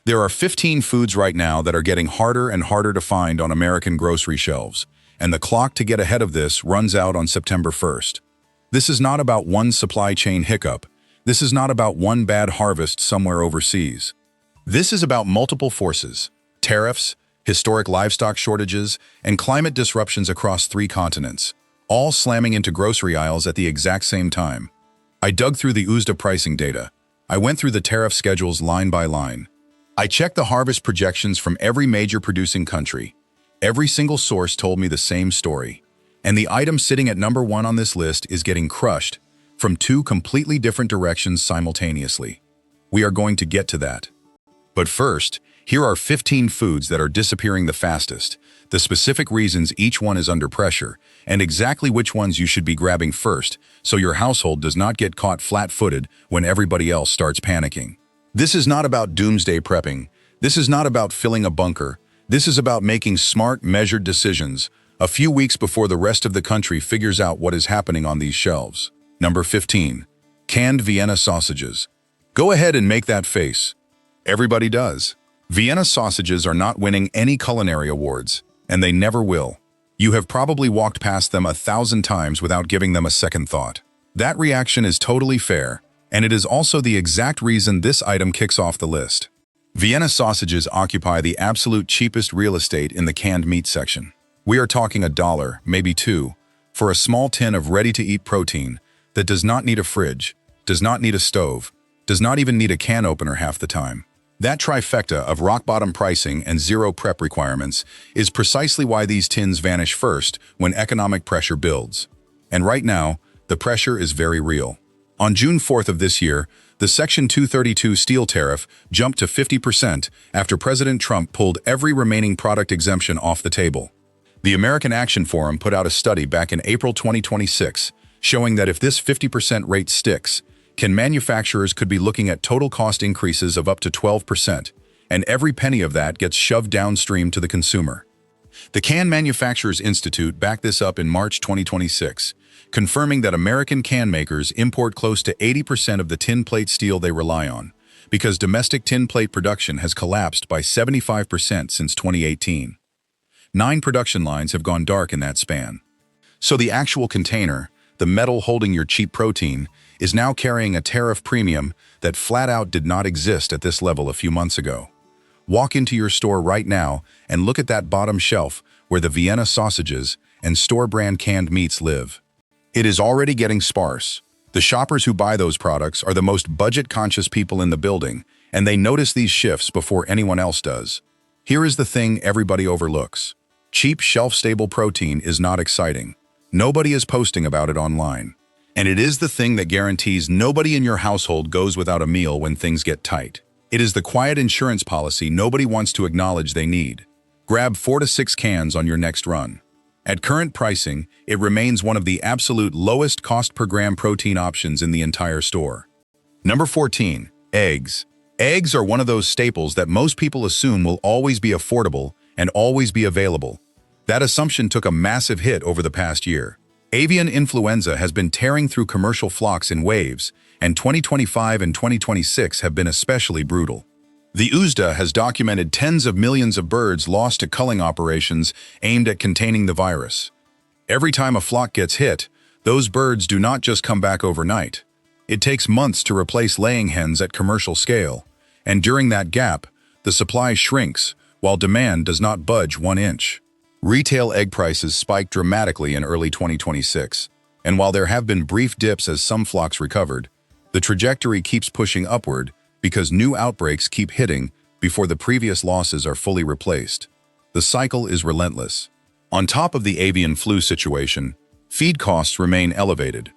There are 15 foods right now that are getting harder and harder to find on American grocery shelves, and the clock to get ahead of this runs out on September 1st. This is not about one supply chain hiccup. This is not about one bad harvest somewhere overseas. This is about multiple forces: tariffs, historic livestock shortages, and climate disruptions across 3 continents, all slamming into grocery aisles at the exact same time. I dug through the USDA pricing data. I went through the tariff schedules line by line. I checked the harvest projections from every major producing country. Every single source told me the same story. And the item sitting at number 1 on this list is getting crushed from 2 completely different directions simultaneously. We are going to get to that. But first, here are 15 foods that are disappearing the fastest, the specific reasons each one is under pressure, and exactly which ones you should be grabbing first so your household does not get caught flat-footed when everybody else starts panicking. This is not about doomsday prepping. This is not about filling a bunker. This is about making smart, measured decisions a few weeks before the rest of the country figures out what is happening on these shelves. Number 15. Canned Vienna sausages. Go ahead and make that face. Everybody does. Vienna sausages are not winning any culinary awards, and they never will. You have probably walked past them 1,000 times without giving them a second thought. That reaction is totally fair, and it is also the exact reason this item kicks off the list. Vienna sausages occupy the absolute cheapest real estate in the canned meat section. We are talking $1, maybe $2, for a small tin of ready-to-eat protein that does not need a fridge, does not need a stove, does not even need a can opener half the time. That trifecta of rock-bottom pricing and zero prep requirements is precisely why these tins vanish first when economic pressure builds. And right now, the pressure is very real. On June 4th of this year, the Section 232 steel tariff jumped to 50% after President Trump pulled every remaining product exemption off the table. The American Action Forum put out a study back in April 2026 showing that if this 50% rate sticks, manufacturers could be looking at total cost increases of up to 12%, and every penny of that gets shoved downstream to the consumer. The Can Manufacturers Institute backed this up in March 2026, confirming that American can makers import close to 80% of the tin plate steel they rely on, because domestic tin plate production has collapsed by 75% since 2018. 9 production lines have gone dark in that span. So the actual container, the metal holding your cheap protein, is now carrying a tariff premium that flat out did not exist at this level a few months ago. Walk into your store right now and look at that bottom shelf where the Vienna sausages and store-brand canned meats live. It is already getting sparse. The shoppers who buy those products are the most budget-conscious people in the building, and they notice these shifts before anyone else does. Here is the thing everybody overlooks. Cheap, shelf-stable protein is not exciting. Nobody is posting about it online. And it is the thing that guarantees nobody in your household goes without a meal when things get tight. It is the quiet insurance policy nobody wants to acknowledge they need. Grab 4 to 6 cans on your next run. At current pricing, it remains one of the absolute lowest cost per gram protein options in the entire store. Number 14. Eggs. Eggs are one of those staples that most people assume will always be affordable and always be available. That assumption took a massive hit over the past year. Avian influenza has been tearing through commercial flocks in waves, and 2025 and 2026 have been especially brutal. The USDA has documented tens of millions of birds lost to culling operations aimed at containing the virus. Every time a flock gets hit, those birds do not just come back overnight. It takes months to replace laying hens at commercial scale, and during that gap, the supply shrinks while demand does not budge 1 inch. Retail egg prices spiked dramatically in early 2026, and while there have been brief dips as some flocks recovered, the trajectory keeps pushing upward because new outbreaks keep hitting before the previous losses are fully replaced. The cycle is relentless. On top of the avian flu situation, feed costs remain elevated.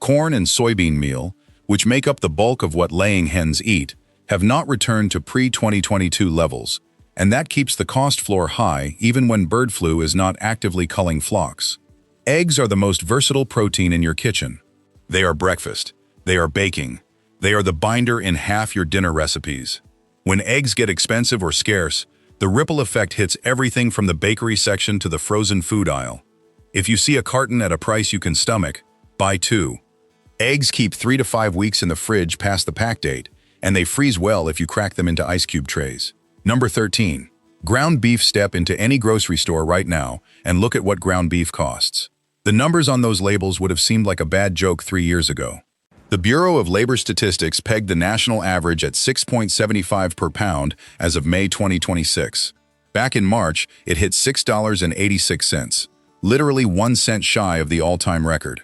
Corn and soybean meal, which make up the bulk of what laying hens eat, have not returned to pre-2022 levels, and that keeps the cost floor high even when bird flu is not actively culling flocks. Eggs are the most versatile protein in your kitchen. They are breakfast. They are baking. They are the binder in half your dinner recipes. When eggs get expensive or scarce, the ripple effect hits everything from the bakery section to the frozen food aisle. If you see a carton at a price you can stomach, buy 2. Eggs keep 3 to 5 weeks in the fridge past the pack date, and they freeze well if you crack them into ice cube trays. Number 13. Ground beef. Step into any grocery store right now and look at what ground beef costs. The numbers on those labels would have seemed like a bad joke 3 years ago. The Bureau of Labor Statistics pegged the national average at $6.75 per pound as of May 2026. Back in March, it hit $6.86, literally 1 cent shy of the all-time record.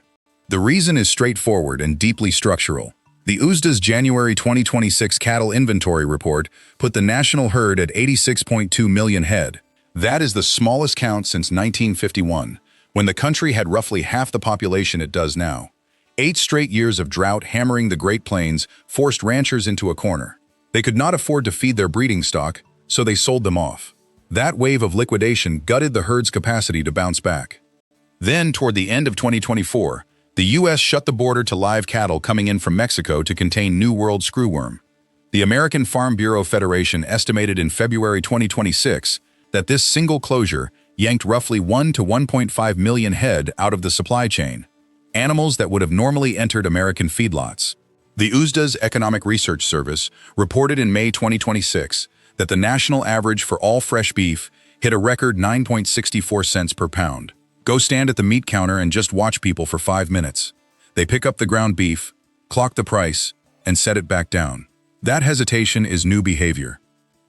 The reason is straightforward and deeply structural. The USDA's January 2026 cattle inventory report put the national herd at 86.2 million head. That is the smallest count since 1951, when the country had roughly half the population it does now. 8 straight years of drought hammering the Great Plains forced ranchers into a corner. They could not afford to feed their breeding stock, so they sold them off. That wave of liquidation gutted the herd's capacity to bounce back. Then, toward the end of 2024, the U.S. shut the border to live cattle coming in from Mexico to contain New World screwworm. The American Farm Bureau Federation estimated in February 2026 that this single closure yanked roughly 1 to 1.5 million head out of the supply chain, animals that would have normally entered American feedlots. The USDA's Economic Research Service reported in May 2026 that the national average for all fresh beef hit a record 9.64 cents per pound. Go stand at the meat counter and just watch people for 5 minutes. They pick up the ground beef, clock the price, and set it back down. That hesitation is new behavior.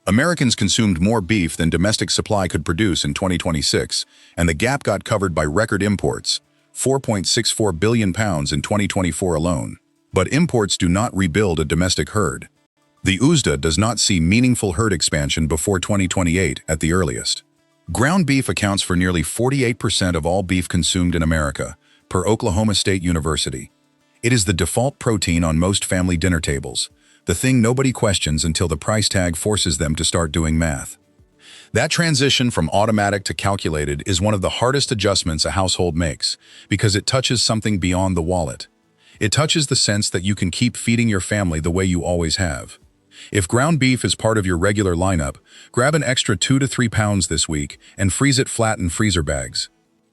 Americans consumed more beef than domestic supply could produce in 2026, and the gap got covered by record imports, 4.64 billion pounds in 2024 alone. But imports do not rebuild a domestic herd. The USDA does not see meaningful herd expansion before 2028 at the earliest. Ground beef accounts for nearly 48% of all beef consumed in America, per Oklahoma State University. It is the default protein on most family dinner tables, the thing nobody questions until the price tag forces them to start doing math. That transition from automatic to calculated is one of the hardest adjustments a household makes, because it touches something beyond the wallet. It touches the sense that you can keep feeding your family the way you always have. If ground beef is part of your regular lineup, grab an extra 2 to 3 pounds this week and freeze it flat in freezer bags.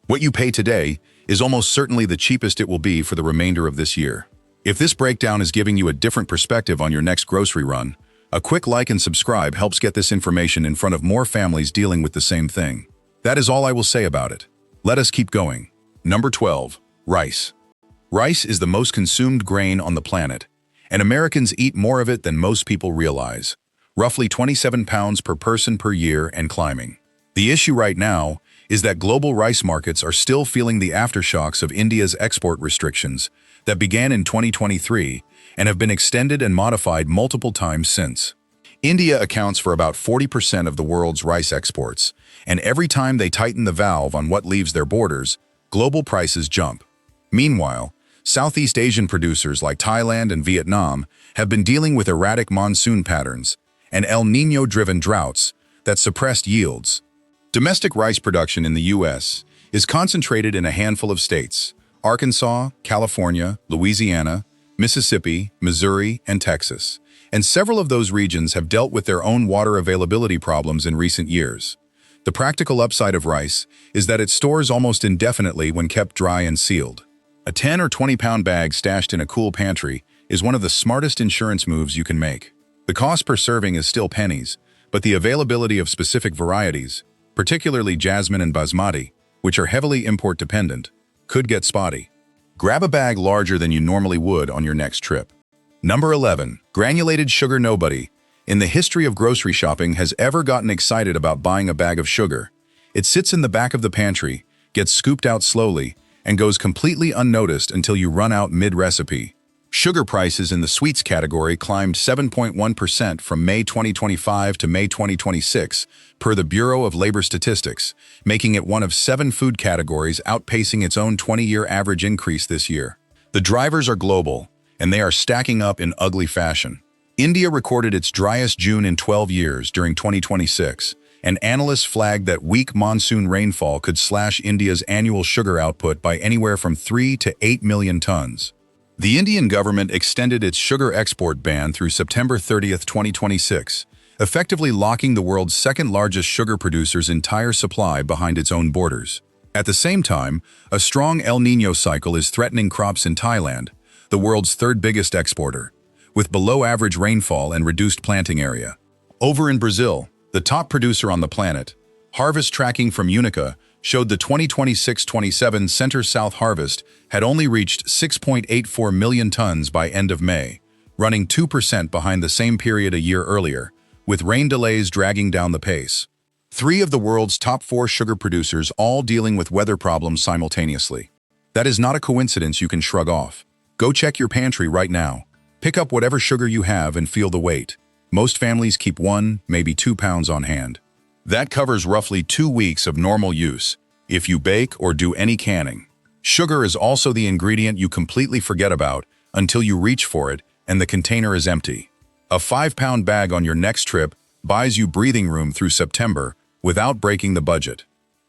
What you pay today is almost certainly the cheapest it will be for the remainder of this year. If this breakdown is giving you a different perspective on your next grocery run, a quick like and subscribe helps get this information in front of more families dealing with the same thing. That is all I will say about it. Let us keep going. Number 12. Rice. Rice is the most consumed grain on the planet, and Americans eat more of it than most people realize. Roughly 27 pounds per person per year and climbing. The issue right now is that global rice markets are still feeling the aftershocks of India's export restrictions that began in 2023 and have been extended and modified multiple times since. India accounts for about 40% of the world's rice exports, and every time they tighten the valve on what leaves their borders, global prices jump. Meanwhile, Southeast Asian producers like Thailand and Vietnam have been dealing with erratic monsoon patterns and El Niño-driven droughts that suppressed yields. Domestic rice production in the U.S. is concentrated in a handful of states: Arkansas, California, Louisiana, Mississippi, Missouri, and Texas, and several of those regions have dealt with their own water availability problems in recent years. The practical upside of rice is that it stores almost indefinitely when kept dry and sealed. A 10 or 20-pound bag stashed in a cool pantry is one of the smartest insurance moves you can make. The cost per serving is still pennies, but the availability of specific varieties, particularly jasmine and basmati, which are heavily import-dependent, could get spotty. Grab a bag larger than you normally would on your next trip. Number 11. Granulated sugar. Nobody in the history of grocery shopping has ever gotten excited about buying a bag of sugar. It sits in the back of the pantry, gets scooped out slowly, and goes completely unnoticed until you run out mid-recipe. Sugar prices in the sweets category climbed 7.1% from May 2025 to May 2026, per the Bureau of Labor Statistics, making it one of 7 food categories outpacing its own 20-year average increase this year. The drivers are global, and they are stacking up in ugly fashion. India recorded its driest June in 12 years during 2026, and analysts flagged that weak monsoon rainfall could slash India's annual sugar output by anywhere from 3 to 8 million tons. The Indian government extended its sugar export ban through September 30, 2026, effectively locking the world's second-largest sugar producer's entire supply behind its own borders. At the same time, a strong El Niño cycle is threatening crops in Thailand, the world's third biggest exporter, with below-average rainfall and reduced planting area. Over in Brazil, the top producer on the planet, harvest tracking from Unica showed the 2026-27 Center-South harvest had only reached 6.84 million tons by end of May, running 2% behind the same period a year earlier, with rain delays dragging down the pace. 3 of the world's top 4 sugar producers all dealing with weather problems simultaneously. That is not a coincidence you can shrug off. Go check your pantry right now. Pick up whatever sugar you have and feel the weight. Most families keep 1, maybe 2 pounds on hand. That covers roughly 2 weeks of normal use, if you bake or do any canning. Sugar is also the ingredient you completely forget about until you reach for it and the container is empty. A 5-pound bag on your next trip buys you breathing room through September without breaking the budget.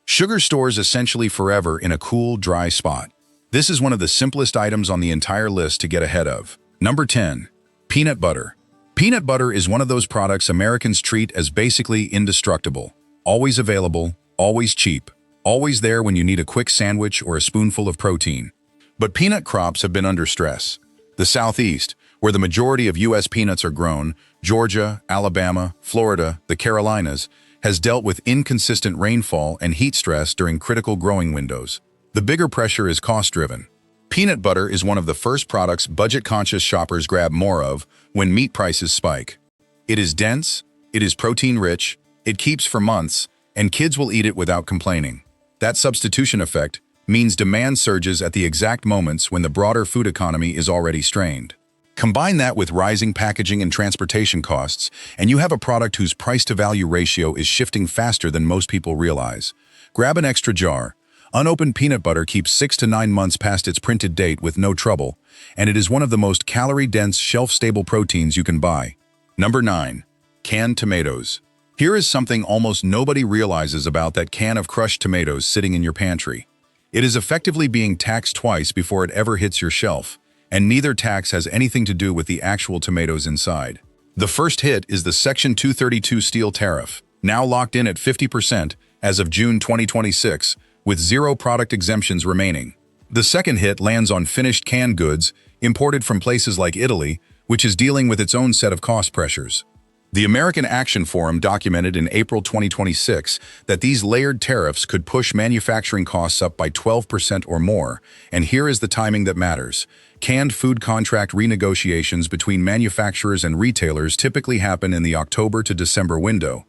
Sugar stores essentially forever in a cool, dry spot. This is one of the simplest items on the entire list to get ahead of. Number 10. Peanut butter. Peanut butter is one of those products Americans treat as basically indestructible. Always available, always cheap, always there when you need a quick sandwich or a spoonful of protein. But peanut crops have been under stress. The Southeast, where the majority of U.S. peanuts are grown, Georgia, Alabama, Florida, the Carolinas, has dealt with inconsistent rainfall and heat stress during critical growing windows. The bigger pressure is cost-driven. Peanut butter is one of the first products budget-conscious shoppers grab more of when meat prices spike. It is dense, it is protein-rich, it keeps for months, and kids will eat it without complaining. That substitution effect means demand surges at the exact moments when the broader food economy is already strained. Combine that with rising packaging and transportation costs, and you have a product whose price-to-value ratio is shifting faster than most people realize. Grab an extra jar. Unopened peanut butter keeps 6 to 9 months past its printed date with no trouble, and it is one of the most calorie-dense, shelf-stable proteins you can buy. Number 9. Canned tomatoes. Here is something almost nobody realizes about that can of crushed tomatoes sitting in your pantry. It is effectively being taxed twice before it ever hits your shelf, and neither tax has anything to do with the actual tomatoes inside. The first hit is the Section 232 steel tariff, now locked in at 50% as of June 2026, with 0 product exemptions remaining. The second hit lands on finished canned goods imported from places like Italy, which is dealing with its own set of cost pressures. The American Action Forum documented in April 2026 that these layered tariffs could push manufacturing costs up by 12% or more, and here is the timing that matters. Canned food contract renegotiations between manufacturers and retailers typically happen in the October to December window.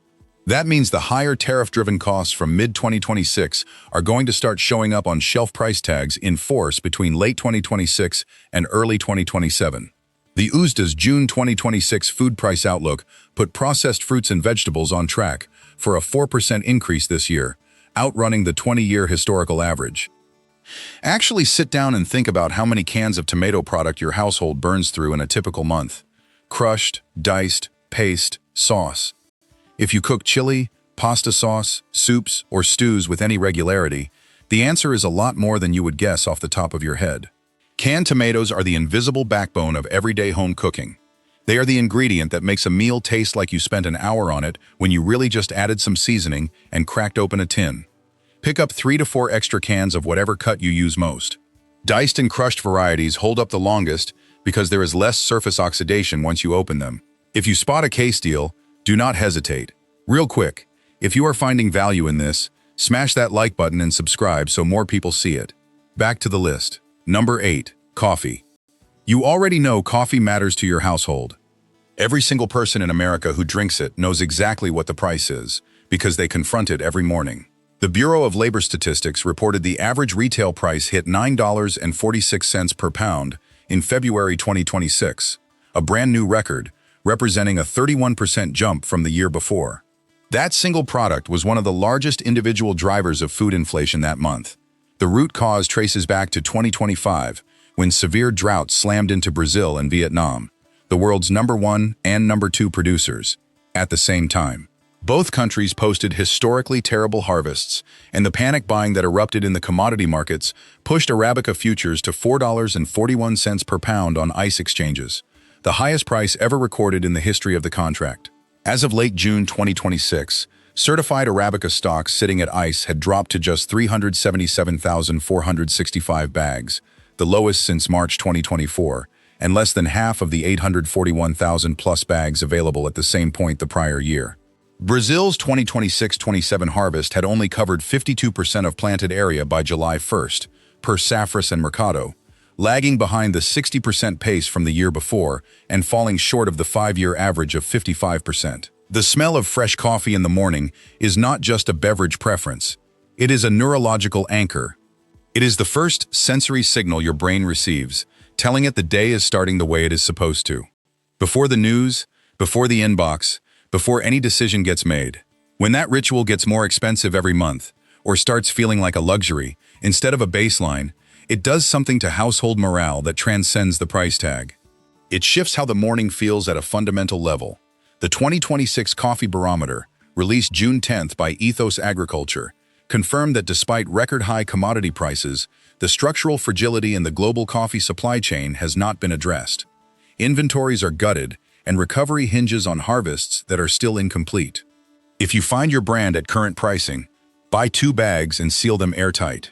That means the higher tariff-driven costs from mid-2026 are going to start showing up on shelf price tags in force between late 2026 and early 2027. The USDA's June 2026 food price outlook put processed fruits and vegetables on track for a 4% increase this year, outrunning the 20-year historical average. Actually sit down and think about how many cans of tomato product your household burns through in a typical month. Crushed, diced, paste, sauce. If you cook chili, pasta sauce, soups, or stews with any regularity, the answer is a lot more than you would guess off the top of your head. Canned tomatoes are the invisible backbone of everyday home cooking. They are the ingredient that makes a meal taste like you spent an hour on it when you really just added some seasoning and cracked open a tin. Pick up 3 to 4 extra cans of whatever cut you use most. Diced and crushed varieties hold up the longest because there is less surface oxidation once you open them. If you spot a case deal, do not hesitate. Real quick, if you are finding value in this, smash that like button and subscribe so more people see it. Back to the list. Number 8. Coffee. You already know coffee matters to your household. Every single person in America who drinks it knows exactly what the price is, because they confront it every morning. The Bureau of Labor Statistics reported the average retail price hit $9.46 per pound in February 2026, a brand new record, representing a 31% jump from the year before. That single product was one of the largest individual drivers of food inflation that month. The root cause traces back to 2025, when severe drought slammed into Brazil and Vietnam, the world's number 1 and number 2 producers, at the same time. Both countries posted historically terrible harvests, and the panic buying that erupted in the commodity markets pushed Arabica futures to $4.41 per pound on ICE exchanges, the highest price ever recorded in the history of the contract. As of late June 2026, certified Arabica stocks sitting at ICE had dropped to just 377,465 bags, the lowest since March 2024, and less than half of the 841,000 plus bags available at the same point the prior year. Brazil's 2026-27 harvest had only covered 52% of planted area by July 1st, per Safras and Mercado, lagging behind the 60% pace from the year before and falling short of the 5-year average of 55%. The smell of fresh coffee in the morning is not just a beverage preference. It is a neurological anchor. It is the first sensory signal your brain receives, telling it the day is starting the way it is supposed to. Before the news, before the inbox, before any decision gets made. When that ritual gets more expensive every month, or starts feeling like a luxury, instead of a baseline, it does something to household morale that transcends the price tag. It shifts how the morning feels at a fundamental level. The 2026 Coffee Barometer, released June 10th by Ethos Agriculture, confirmed that despite record-high commodity prices, the structural fragility in the global coffee supply chain has not been addressed. Inventories are gutted, and recovery hinges on harvests that are still incomplete. If you find your brand at current pricing, buy 2 bags and seal them airtight.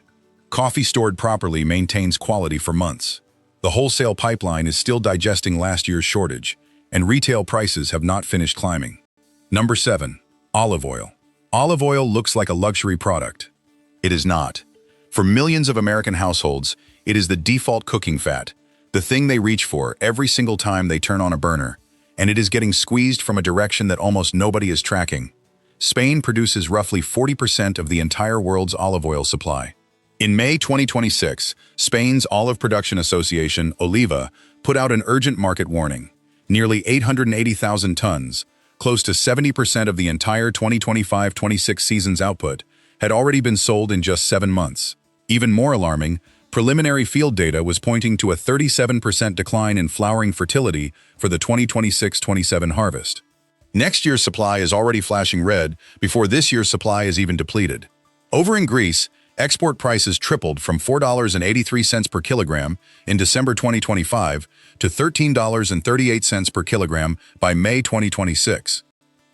Coffee stored properly maintains quality for months. The wholesale pipeline is still digesting last year's shortage, and retail prices have not finished climbing. Number 7. Olive oil. Olive oil looks like a luxury product. It is not. For millions of American households, it is the default cooking fat, the thing they reach for every single time they turn on a burner, and it is getting squeezed from a direction that almost nobody is tracking. Spain produces roughly 40% of the entire world's olive oil supply. In May 2026, Spain's Olive Production Association, Oliva, put out an urgent market warning. Nearly 880,000 tons, close to 70% of the entire 2025-26 season's output, had already been sold in just 7 months. Even more alarming, preliminary field data was pointing to a 37% decline in flowering fertility for the 2026-27 harvest. Next year's supply is already flashing red before this year's supply is even depleted. Over in Greece, export prices tripled from $4.83 per kilogram in December 2025 to $13.38 per kilogram by May 2026.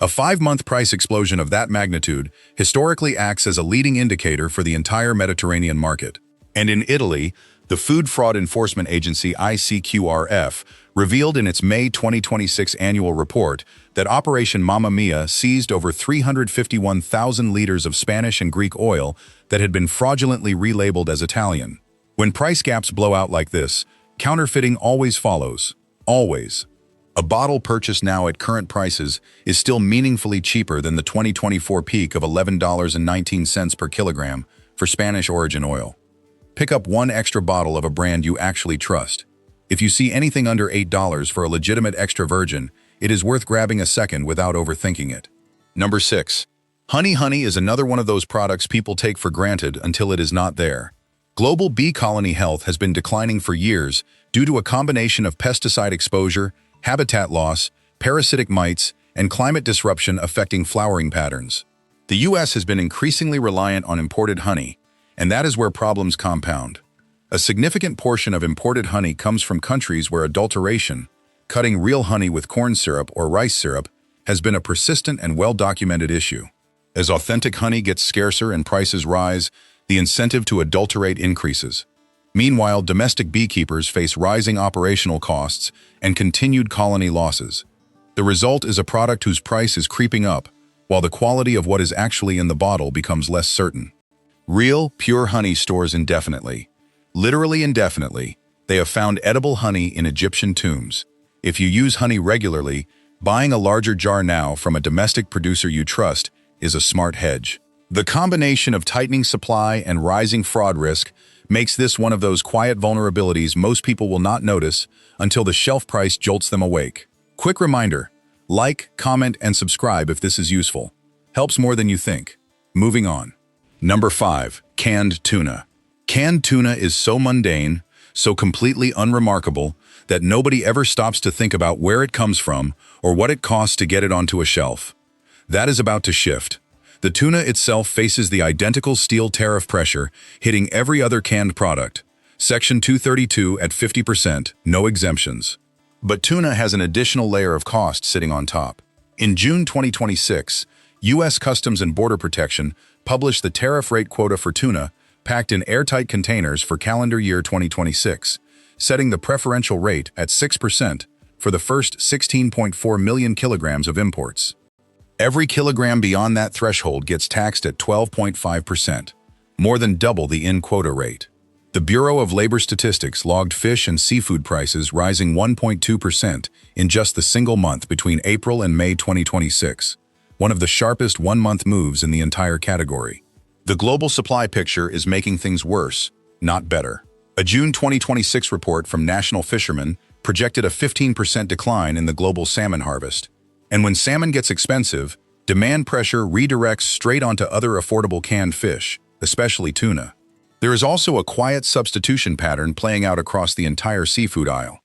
A 5-month price explosion of that magnitude historically acts as a leading indicator for the entire Mediterranean market. And in Italy, the Food Fraud Enforcement Agency ICQRF revealed in its May 2026 annual report that Operation Mamma Mia seized over 351,000 liters of Spanish and Greek oil that had been fraudulently relabeled as Italian. When price gaps blow out like this, counterfeiting always follows. Always. A bottle purchased now at current prices is still meaningfully cheaper than the 2024 peak of $11.19 per kilogram for Spanish origin oil. Pick up 1 extra bottle of a brand you actually trust. If you see anything under $8 for a legitimate extra virgin, it is worth grabbing a second without overthinking it. Number 6. Honey is another one of those products people take for granted until it is not there. Global bee colony health has been declining for years due to a combination of pesticide exposure, habitat loss, parasitic mites, and climate disruption affecting flowering patterns. The U.S. has been increasingly reliant on imported honey, and that is where problems compound. A significant portion of imported honey comes from countries where adulteration, cutting real honey with corn syrup or rice syrup, has been a persistent and well-documented issue. As authentic honey gets scarcer and prices rise, the incentive to adulterate increases. Meanwhile, domestic beekeepers face rising operational costs and continued colony losses. The result is a product whose price is creeping up, while the quality of what is actually in the bottle becomes less certain. Real, pure honey stores indefinitely. Literally indefinitely, they have found edible honey in Egyptian tombs. If you use honey regularly, buying a larger jar now from a domestic producer you trust is a smart hedge. The combination of tightening supply and rising fraud risk makes this one of those quiet vulnerabilities most people will not notice until the shelf price jolts them awake. Quick reminder, like, comment, and subscribe if this is useful. Helps more than you think. Moving on. Number 5. Canned tuna. Canned tuna is so mundane, so completely unremarkable, that nobody ever stops to think about where it comes from or what it costs to get it onto a shelf. That is about to shift. The tuna itself faces the identical steel tariff pressure hitting every other canned product. Section 232 at 50%, no exemptions. But tuna has an additional layer of cost sitting on top. In June 2026, U.S. Customs and Border Protection published the tariff rate quota for tuna packed in airtight containers for calendar year 2026, setting the preferential rate at 6% for the first 16.4 million kilograms of imports. Every kilogram beyond that threshold gets taxed at 12.5%, more than double the in-quota rate. The Bureau of Labor Statistics logged fish and seafood prices rising 1.2% in just the single month between April and May 2026, one of the sharpest one-month moves in the entire category. The global supply picture is making things worse, not better. A June 2026 report from National Fishermen projected a 15% decline in the global salmon harvest. And when salmon gets expensive, demand pressure redirects straight onto other affordable canned fish, especially tuna. There is also a quiet substitution pattern playing out across the entire seafood aisle.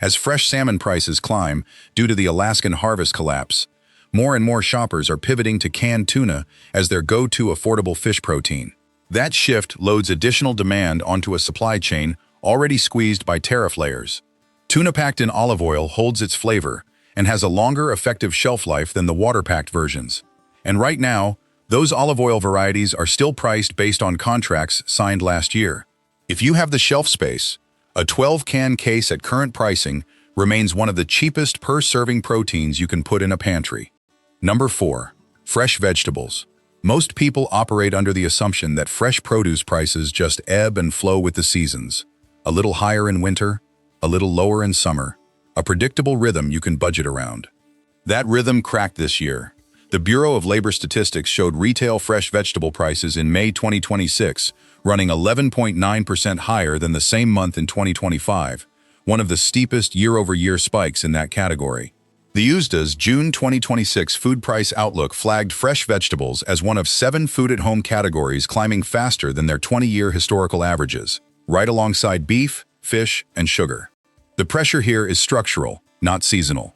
As fresh salmon prices climb due to the Alaskan harvest collapse, more and more shoppers are pivoting to canned tuna as their go-to affordable fish protein. That shift loads additional demand onto a supply chain already squeezed by tariff layers. Tuna packed in olive oil holds its flavor and has a longer effective shelf life than the water-packed versions. And right now, those olive oil varieties are still priced based on contracts signed last year. If you have the shelf space, a 12-can case at current pricing remains one of the cheapest per-serving proteins you can put in a pantry. Number 4. Fresh vegetables. Most people operate under the assumption that fresh produce prices just ebb and flow with the seasons. A little higher in winter, a little lower in summer. A predictable rhythm you can budget around. That rhythm cracked this year. The Bureau of Labor Statistics showed retail fresh vegetable prices in May 2026 running 11.9% higher than the same month in 2025, one of the steepest year-over-year spikes in that category. The USDA's June 2026 food price outlook flagged fresh vegetables as one of 7 food-at-home categories climbing faster than their 20-year historical averages, right alongside beef, fish, and sugar. The pressure here is structural, not seasonal.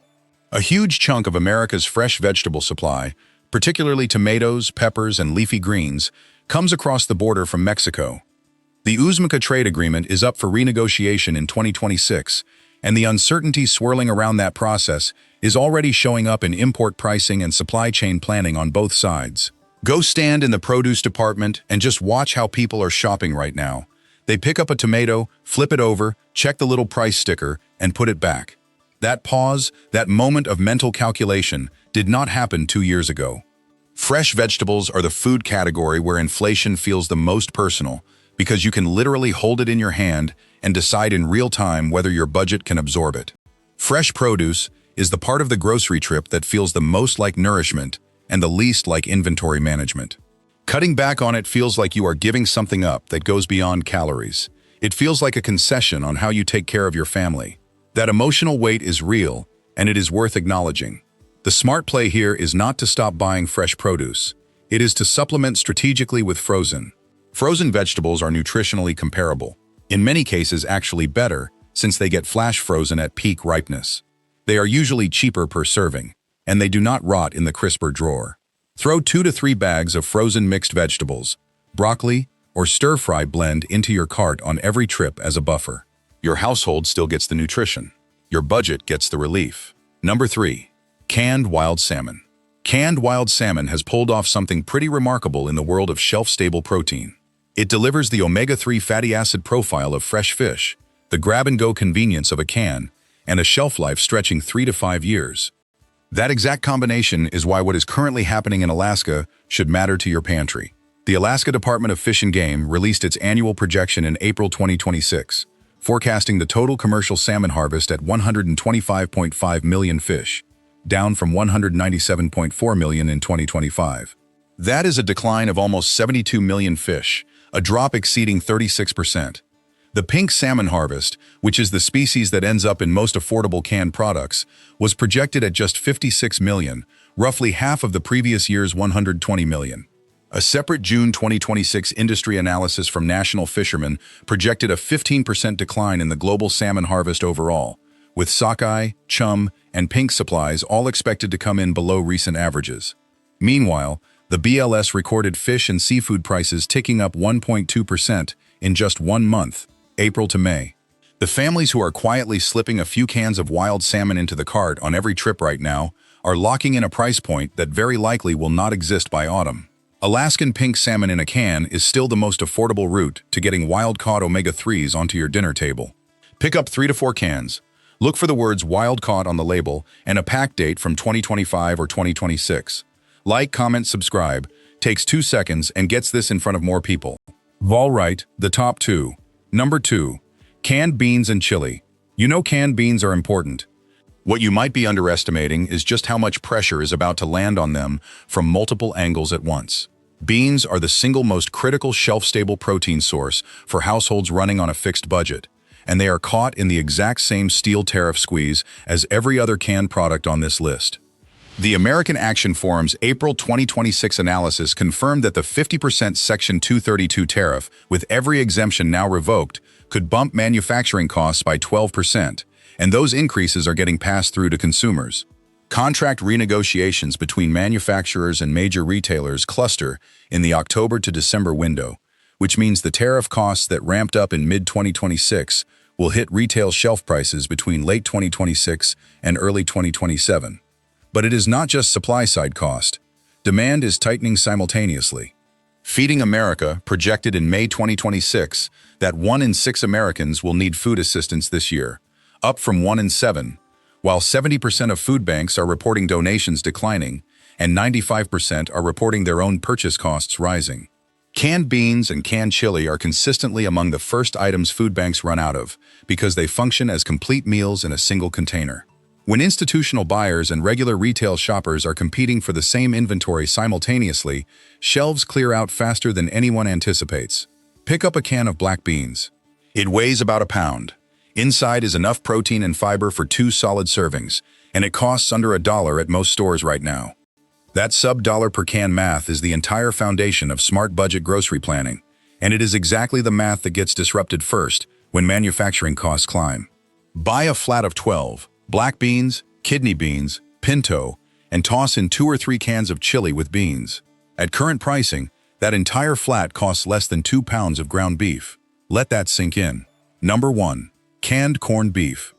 A huge chunk of America's fresh vegetable supply, particularly tomatoes, peppers, and leafy greens, comes across the border from Mexico. The USMCA trade agreement is up for renegotiation in 2026, and the uncertainty swirling around that process is already showing up in import pricing and supply chain planning on both sides. Go stand in the produce department and just watch how people are shopping right now. They pick up a tomato, flip it over, check the little price sticker, and put it back. That pause, that moment of mental calculation, did not happen 2 years ago. Fresh vegetables are the food category where inflation feels the most personal, because you can literally hold it in your hand and decide in real time whether your budget can absorb it. Fresh produce is the part of the grocery trip that feels the most like nourishment and the least like inventory management. Cutting back on it feels like you are giving something up that goes beyond calories. It feels like a concession on how you take care of your family. That emotional weight is real, and it is worth acknowledging. The smart play here is not to stop buying fresh produce. It is to supplement strategically with frozen. Frozen vegetables are nutritionally comparable. In many cases actually better, since they get flash frozen at peak ripeness. They are usually cheaper per serving, and they do not rot in the crisper drawer. Throw 2 to 3 bags of frozen mixed vegetables, broccoli, or stir-fry blend into your cart on every trip as a buffer. Your household still gets the nutrition. Your budget gets the relief. Number 3. Canned wild salmon. Canned wild salmon has pulled off something pretty remarkable in the world of shelf-stable protein. It delivers the omega-3 fatty acid profile of fresh fish, the grab-and-go convenience of a can, and a shelf life stretching 3 to 5 years. That exact combination is why what is currently happening in Alaska should matter to your pantry. The Alaska Department of Fish and Game released its annual projection in April 2026, forecasting the total commercial salmon harvest at 125.5 million fish, down from 197.4 million in 2025. That is a decline of almost 72 million fish, a drop exceeding 36%. The pink salmon harvest, which is the species that ends up in most affordable canned products, was projected at just 56 million, roughly half of the previous year's 120 million. A separate June 2026 industry analysis from National Fishermen projected a 15% decline in the global salmon harvest overall, with sockeye, chum, and pink supplies all expected to come in below recent averages. Meanwhile, the BLS recorded fish and seafood prices ticking up 1.2% in just 1 month, April to May. The families who are quietly slipping a few cans of wild salmon into the cart on every trip right now are locking in a price point that very likely will not exist by autumn. Alaskan pink salmon in a can is still the most affordable route to getting wild-caught omega-3s onto your dinner table. Pick up 3 to 4 cans. Look for the words wild caught on the label and a pack date from 2025 or 2026. Like, comment, subscribe. Takes 2 seconds and gets this in front of more people. Vol right, the top 2. Number 2. Canned beans and chili. You know canned beans are important. What you might be underestimating is just how much pressure is about to land on them from multiple angles at once. Beans are the single most critical shelf-stable protein source for households running on a fixed budget, and they are caught in the exact same steel tariff squeeze as every other canned product on this list. The American Action Forum's April 2026 analysis confirmed that the 50% Section 232 tariff, with every exemption now revoked, could bump manufacturing costs by 12%, and those increases are getting passed through to consumers. Contract renegotiations between manufacturers and major retailers cluster in the October to December window, which means the tariff costs that ramped up in mid-2026 will hit retail shelf prices between late 2026 and early 2027. But it is not just supply-side cost. Demand is tightening simultaneously. Feeding America projected in May 2026 that 1 in 6 Americans will need food assistance this year, up from 1 in 7, while 70% of food banks are reporting donations declining and 95% are reporting their own purchase costs rising. Canned beans and canned chili are consistently among the first items food banks run out of because they function as complete meals in a single container. When institutional buyers and regular retail shoppers are competing for the same inventory simultaneously, shelves clear out faster than anyone anticipates. Pick up a can of black beans. It weighs about a pound. Inside is enough protein and fiber for 2 solid servings, and it costs under $1 at most stores right now. That sub-dollar per can math is the entire foundation of smart budget grocery planning, and it is exactly the math that gets disrupted first when manufacturing costs climb. Buy a flat of 12 black beans, kidney beans, pinto, and toss in 2 or 3 cans of chili with beans. At current pricing, that entire flat costs less than 2 pounds of ground beef. Let that sink in. Number 1. Canned corned beef.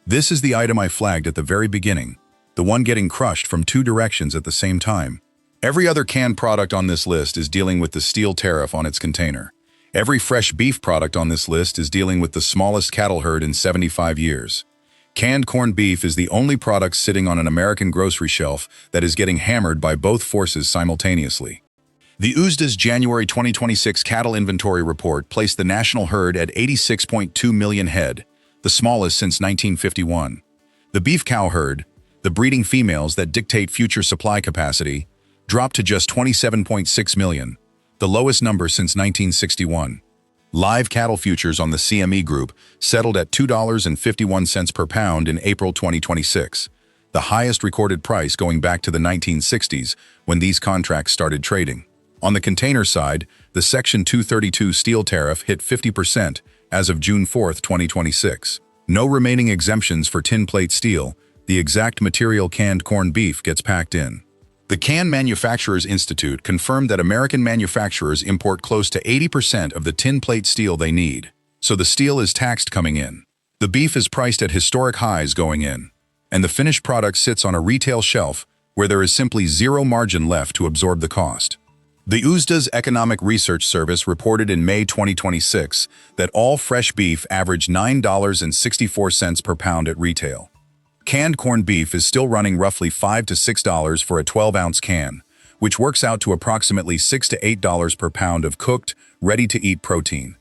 This is the item I flagged at the very beginning, the one getting crushed from 2 directions at the same time. Every other canned product on this list is dealing with the steel tariff on its container. Every fresh beef product on this list is dealing with the smallest cattle herd in 75 years. Canned corned beef is the only product sitting on an American grocery shelf that is getting hammered by both forces simultaneously. The USDA's January 2026 cattle inventory report placed the national herd at 86.2 million head, the smallest since 1951. The beef cow herd, the breeding females that dictate future supply capacity, dropped to just 27.6 million, the lowest number since 1961. Live cattle futures on the CME group settled at $2.51 per pound in April 2026, the highest recorded price going back to the 1960s when these contracts started trading. On the container side, the Section 232 steel tariff hit 50% as of June 4, 2026. No remaining exemptions for tin plate steel. The exact material canned corned beef gets packed in. The Can Manufacturers Institute confirmed that American manufacturers import close to 80% of the tin plate steel they need, so the steel is taxed coming in. The beef is priced at historic highs going in, and the finished product sits on a retail shelf where there is simply zero margin left to absorb the cost. The USDA's Economic Research Service reported in May 2026 that all fresh beef averaged $9.64 per pound at retail. Canned corned beef is still running roughly $5 to $6 for a 12-ounce can, which works out to approximately $6 to $8 per pound of cooked, ready-to-eat protein.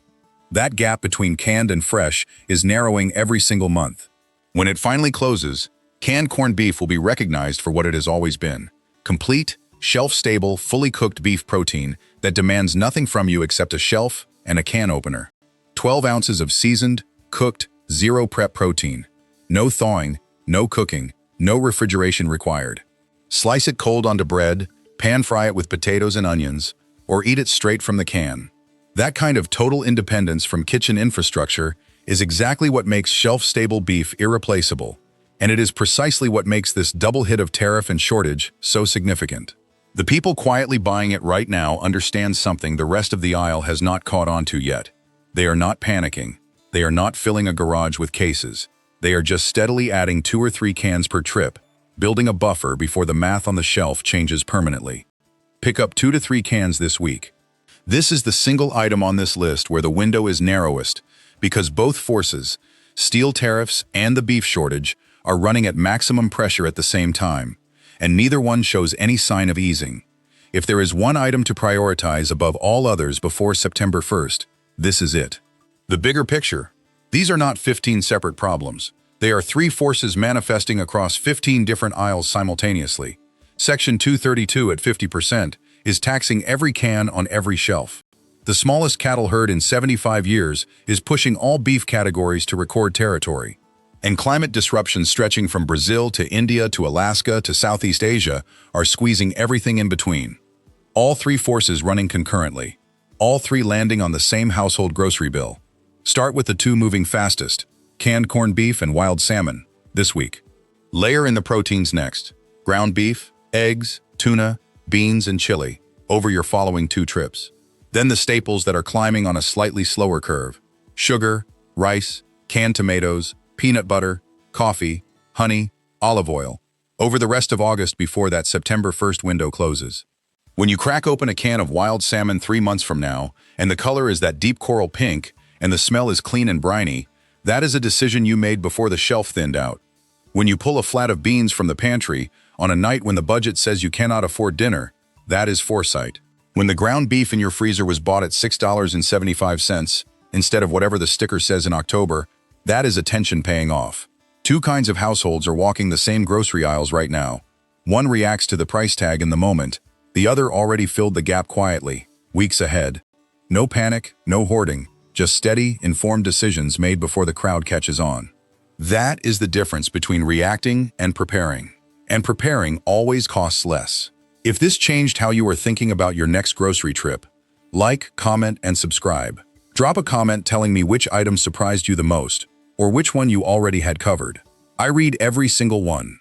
That gap between canned and fresh is narrowing every single month. When it finally closes, canned corned beef will be recognized for what it has always been: complete, shelf-stable, fully cooked beef protein that demands nothing from you except a shelf and a can opener. 12 ounces of seasoned, cooked, zero-prep protein. No thawing, no cooking, no refrigeration required. Slice it cold onto bread, pan-fry it with potatoes and onions, or eat it straight from the can. That kind of total independence from kitchen infrastructure is exactly what makes shelf-stable beef irreplaceable, and it is precisely what makes this double hit of tariff and shortage so significant. The people quietly buying it right now understand something the rest of the aisle has not caught on to yet. They are not panicking. They are not filling a garage with cases. They are just steadily adding 2 or 3 cans per trip, building a buffer before the math on the shelf changes permanently. Pick up 2 to 3 cans this week. This is the single item on this list where the window is narrowest, because both forces, Steel tariffs and the beef shortage are running at maximum pressure at the same time, and neither one shows any sign of easing. If there is one item to prioritize above all others before September 1st, this is it. The bigger picture. These are not 15 separate problems. They are three forces manifesting across 15 different aisles simultaneously. Section 232 at 50% is taxing every can on every shelf. The smallest cattle herd in 75 years is pushing all beef categories to record territory. And climate disruptions stretching from Brazil to India to Alaska to Southeast Asia are squeezing everything in between. All three forces running concurrently. All three landing on the same household grocery bill. Start with the two moving fastest, canned corned beef and wild salmon, this week. Layer in the proteins next. Ground beef, eggs, tuna, beans, and chili over your following 2 trips. Then the staples that are climbing on a slightly slower curve. Sugar, rice, canned tomatoes, peanut butter, coffee, honey, olive oil, over the rest of August before that September 1st window closes. When you crack open a can of wild salmon 3 months from now, and the color is that deep coral pink, and the smell is clean and briny, that is a decision you made before the shelf thinned out. When you pull a flat of beans from the pantry on a night when the budget says you cannot afford dinner, that is foresight. When the ground beef in your freezer was bought at $6.75 instead of whatever the sticker says in October, that is attention paying off. 2 kinds of households are walking the same grocery aisles right now. One reacts to the price tag in the moment. The other already filled the gap quietly, weeks ahead. No panic, no hoarding, just steady, informed decisions made before the crowd catches on. That is the difference between reacting and preparing. And preparing always costs less. If this changed how you are thinking about your next grocery trip, like, comment, and subscribe. Drop a comment telling me which item surprised you the most, or which one you already had covered. I read every single one.